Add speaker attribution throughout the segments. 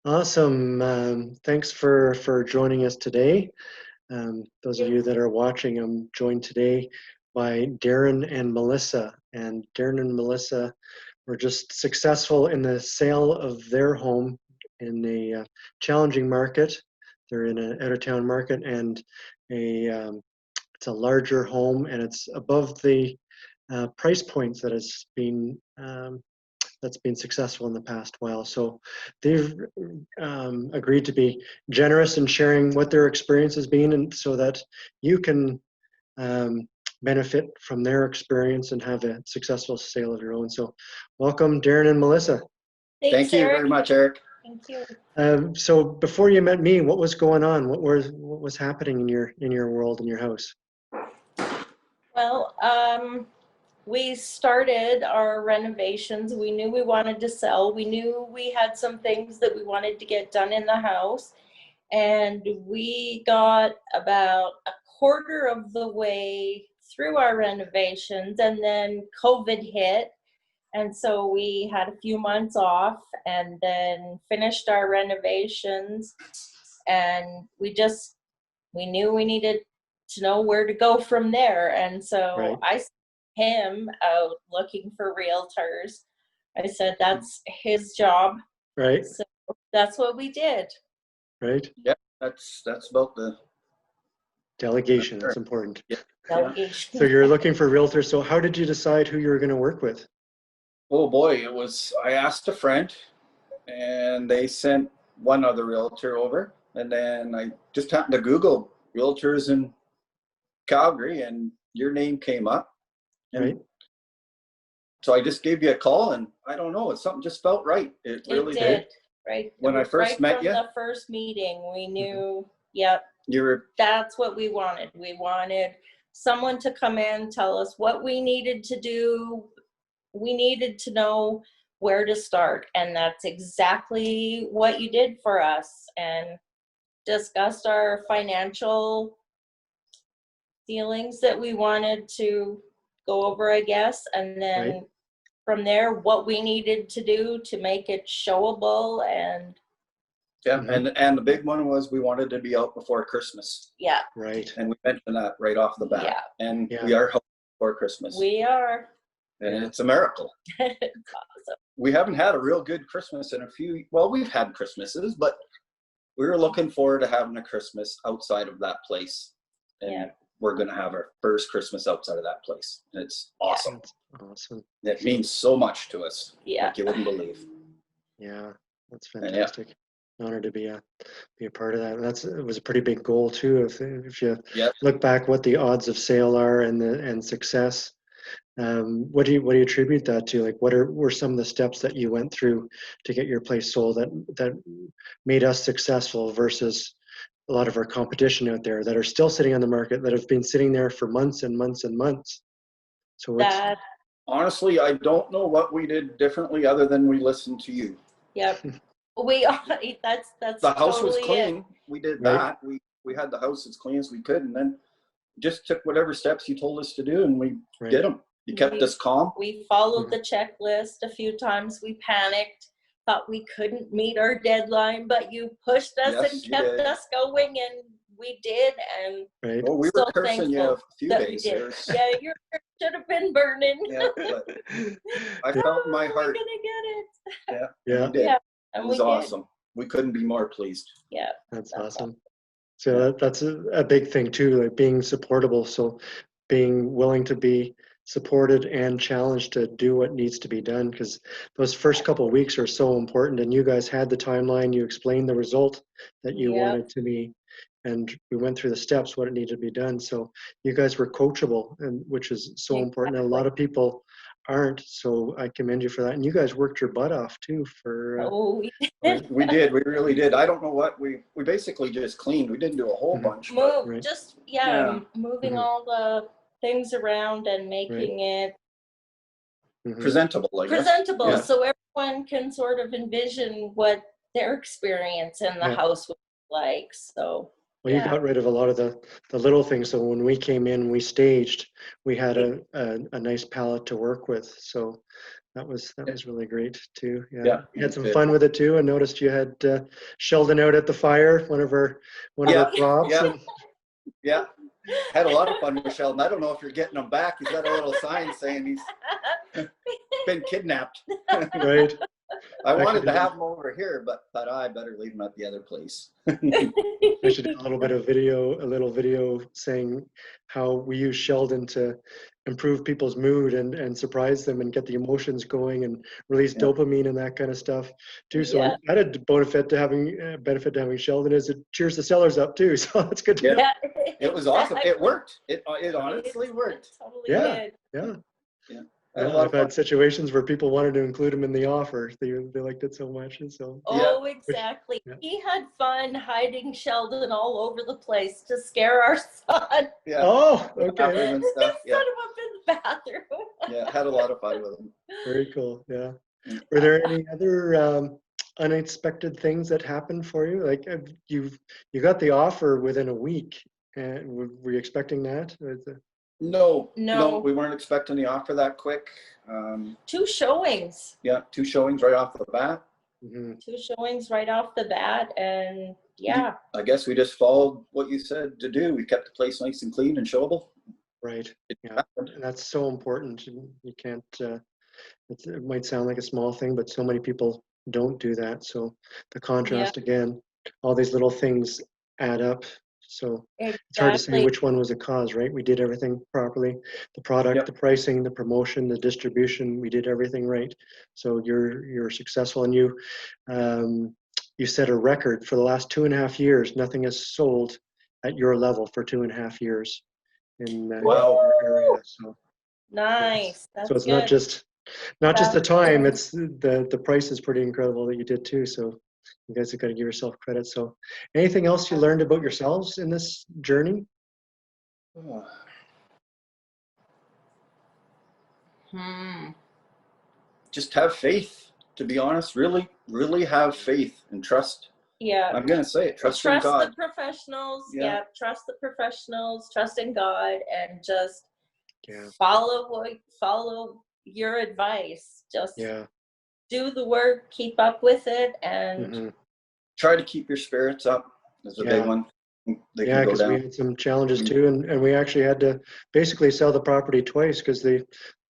Speaker 1: Awesome. Thanks for joining us today. Those of you that are watching, I'm joined today by Darren and Melissa. And Darren and Melissa were just successful in the sale of their home in a challenging market. They're in an out-of-town market, and it's a larger home, and it's above the price points that has been that's been successful in the past while. So they've agreed to be generous in sharing what their experience has been, and so that you can benefit from their experience and have a successful sale of your own. So welcome, Darren and Melissa.
Speaker 2: Thank you very much, Eric.
Speaker 3: Thank you.
Speaker 1: So before you met me, what was going on? What was happening in your world, in your house?
Speaker 3: Well, we started our renovations. We knew we wanted to sell. We knew we had some things that we wanted to get done in the house. And we got about a quarter of the way through our renovations, and then COVID hit. And so we had a few months off and then finished our renovations. And we knew we needed to know where to go from there. And so I sent him out looking for realtors. I said that's his job.
Speaker 1: Right.
Speaker 3: So that's what we did.
Speaker 1: Right.
Speaker 2: Yeah, that's about the
Speaker 1: delegation. That's important.
Speaker 2: Yeah.
Speaker 3: Delegation.
Speaker 1: So you're looking for realtors. So how did you decide who you were going to work with?
Speaker 2: Oh boy, I asked a friend and they sent one other realtor over, and then I just happened to Google realtors in Calgary and your name came up. And
Speaker 1: right.
Speaker 2: So I just gave you a call, and I don't know, something just felt right. It really did.
Speaker 3: Right.
Speaker 2: When I first met you.
Speaker 3: The first meeting, we knew, yep. That's what we wanted. We wanted someone to come in, tell us what we needed to do. We needed to know where to start. And that's exactly what you did for us, and discussed our financial dealings that we wanted to go over, I guess. And then from there, what we needed to do to make it showable. And
Speaker 2: yeah, and the big one was we wanted to be out before Christmas.
Speaker 3: Yeah.
Speaker 1: Right.
Speaker 2: And we mentioned that right off the bat.
Speaker 3: Yeah.
Speaker 2: And we are home before Christmas.
Speaker 3: We are.
Speaker 2: And it's a miracle.
Speaker 3: It's awesome.
Speaker 2: We haven't had a real good Christmas in we've had Christmases, but we were looking forward to having a Christmas outside of that place. And we're going to have our first Christmas outside of that place. And it's awesome.
Speaker 1: That's awesome.
Speaker 2: It means so much to us.
Speaker 3: Yeah.
Speaker 2: Like you wouldn't believe.
Speaker 1: Yeah, that's fantastic. An honor to be a part of that. And it was a pretty big goal too. If you look back, what the odds of sale are and success. What do you attribute that to? Like, what were some of the steps that you went through to get your place sold that made us successful versus a lot of our competition out there that are still sitting on the market, that have been sitting there for months and months and months? So
Speaker 2: honestly, I don't know what we did differently other than we listened to you.
Speaker 3: Yep. That's
Speaker 2: the house
Speaker 3: totally
Speaker 2: was clean.
Speaker 3: it.
Speaker 2: We did that. We had the house as clean as we could, and then just took whatever steps you told us to do, and we did them. You kept us calm.
Speaker 3: We followed the checklist a few times. We panicked, thought we couldn't meet our deadline, but you pushed us and kept us going, and we did. And
Speaker 2: well, we were cursing you a few days.
Speaker 3: Yeah, you should have been burning.
Speaker 2: Yeah, but I felt in my heart.
Speaker 3: We're gonna get it.
Speaker 2: Yeah. We did.
Speaker 3: Yeah,
Speaker 2: it was awesome. We couldn't be more pleased.
Speaker 3: Yeah,
Speaker 1: that's awesome. So that's a big thing too, like being supportable. So being willing to be supported and challenged to do what needs to be done, because those first couple of weeks are so important. And you guys had the timeline. You explained the result that you wanted to be, and we went through the steps, what it needed to be done. So you guys were coachable, and which is so important. And a lot of people aren't. So I commend you for that. And you guys worked your butt off too for.
Speaker 2: We did. We really did. I don't know what we basically just cleaned. We didn't do a whole bunch.
Speaker 3: Moving all the things around and making it
Speaker 2: presentable.
Speaker 3: Presentable, so everyone can sort of envision what their experience in the house was like. So
Speaker 1: Well, you got rid of a lot of the little things. So when we came in, we staged, we had a nice palette to work with. So that was really great too. Yeah.
Speaker 2: Yeah,
Speaker 1: You had some
Speaker 2: good.
Speaker 1: fun with it too. I noticed you had Sheldon out at the fire, one of our props.
Speaker 2: Yeah.
Speaker 1: And
Speaker 2: Yeah, had a lot of fun with Sheldon. I don't know if you're getting him back. He's got a little sign saying he's been kidnapped.
Speaker 1: right.
Speaker 2: I wanted to have him over here, but thought I better leave him at the other place.
Speaker 1: I should do a little video saying how we use Sheldon to improve people's mood and surprise them and get the emotions going and release dopamine and that kind of stuff too. So added benefit to having Sheldon is it cheers the sellers up too. So that's good to know.
Speaker 2: It was awesome. It worked. It honestly worked.
Speaker 3: Totally did.
Speaker 2: Yeah.
Speaker 1: I've had situations where people wanted to include him in the offer. They liked it so much, and so.
Speaker 3: Oh, exactly. He had fun hiding Sheldon all over the place to scare our son.
Speaker 2: Yeah.
Speaker 1: Oh, okay.
Speaker 2: And stuff.
Speaker 3: Set him up in the bathroom.
Speaker 2: Yeah, had a lot of fun with him.
Speaker 1: Very cool. Yeah. Were there any other unexpected things that happened for you? Like you got the offer within a week, and were you expecting that?
Speaker 2: No, we weren't expecting the offer that quick.
Speaker 3: 2 showings.
Speaker 2: Yeah, 2 showings right off the bat.
Speaker 1: Mm-hmm.
Speaker 3: 2 showings right off the bat, and
Speaker 2: I guess we just followed what you said to do. We kept the place nice and clean and showable.
Speaker 1: Right. Yeah, and that's so important. You can't. It might sound like a small thing, but so many people don't do that. So the contrast again, all these little things add up. So it's hard to say which one was a cause, right? We did everything properly. The product, the pricing, the promotion, the distribution, we did everything right. So you're successful, and you set a record for the last 2.5 years. Nothing has sold at your level for 2.5 years in our area. So
Speaker 3: nice. That's
Speaker 1: so it's
Speaker 3: good.
Speaker 1: not just the time. It's the price is pretty incredible that you did too. So you guys have got to give yourself credit. So anything else you learned about yourselves in this journey?
Speaker 2: Just have faith, to be honest. Really, really have faith and trust.
Speaker 3: Yeah.
Speaker 2: I'm going to say it. Trust in God.
Speaker 3: Trust the professionals. Yeah. Trust the professionals. Trust in God, and just follow your advice. Just do the work, keep up with it, and
Speaker 2: try to keep your spirits up is a big one.
Speaker 1: Yeah, because we had some challenges too, and we actually had to basically sell the property twice because they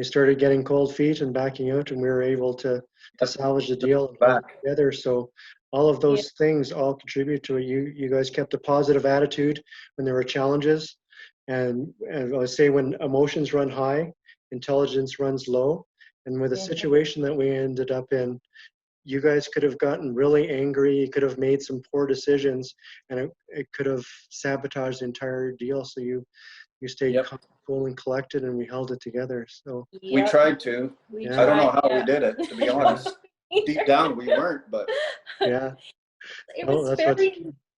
Speaker 1: started getting cold feet and backing out, and we were able to salvage the deal and hold it together. So all of those things all contribute to it. You guys kept a positive attitude when there were challenges, and I say when emotions run high, intelligence runs low. And with the situation that we ended up in, you guys could have gotten really angry. You could have made some poor decisions, and it could have sabotaged the entire deal. So you stayed cool and collected, and we held it together. So
Speaker 2: we tried to. I don't know how we did it, to be honest. Deep down, we weren't, but
Speaker 3: it was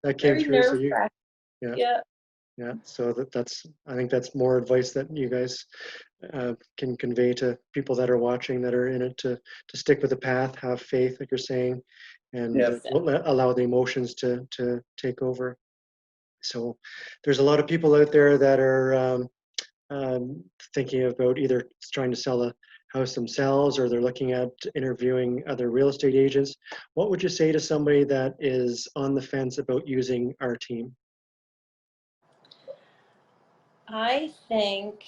Speaker 1: that came through. So so I think that's more advice that you guys can convey to people that are watching, that are in it, to stick with the path, have faith, like you're saying, and don't allow the emotions to take over. So there's a lot of people out there that are thinking about either trying to sell a house themselves, or they're looking at interviewing other real estate agents. What would you say to somebody that is on the fence about using our team?
Speaker 3: I think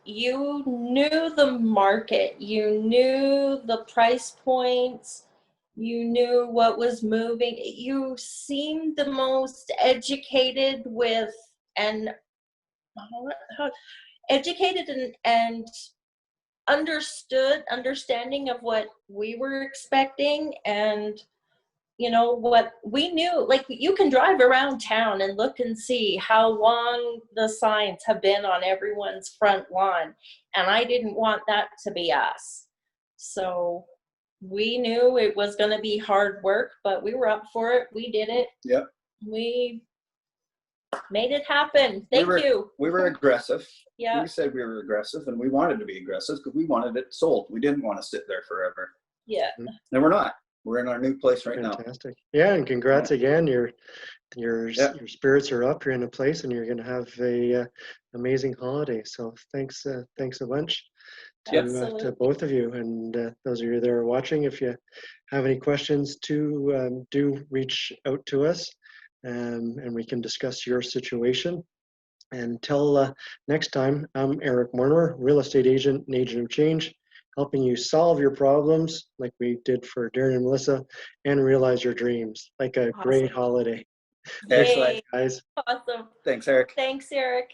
Speaker 3: you knew the market, you knew the price points, you knew what was moving. You seemed the most educated and understanding of what we were expecting, and what we knew. Like, you can drive around town and look and see how long the signs have been on everyone's front lawn, and I didn't want that to be us. So we knew it was going to be hard work, but we were up for it. We did it.
Speaker 2: Yep.
Speaker 3: We made it happen. Thank you.
Speaker 2: We were aggressive.
Speaker 3: Yeah.
Speaker 2: We said we were aggressive, and we wanted to be aggressive because we wanted it sold. We didn't want to sit there forever.
Speaker 3: Yeah.
Speaker 2: And we're not. we're in our new place right now.
Speaker 1: Fantastic. Yeah, and congrats again. Your
Speaker 2: Yeah.
Speaker 1: spirits are up. You're in a place, and you're going to have a amazing holiday. So thanks a bunch to
Speaker 3: Absolutely.
Speaker 1: both of you, and those of you that are watching. If you have any questions, do reach out to us, and we can discuss your situation. Until next time, I'm Eric Mortimer, real estate agent and agent of change, helping you solve your problems like we did for Darren and Melissa, and realize your dreams. Like a great holiday.
Speaker 2: Excellent.
Speaker 3: Yay.
Speaker 1: Guys.
Speaker 3: Awesome.
Speaker 2: Thanks, Eric.
Speaker 3: Thanks, Eric.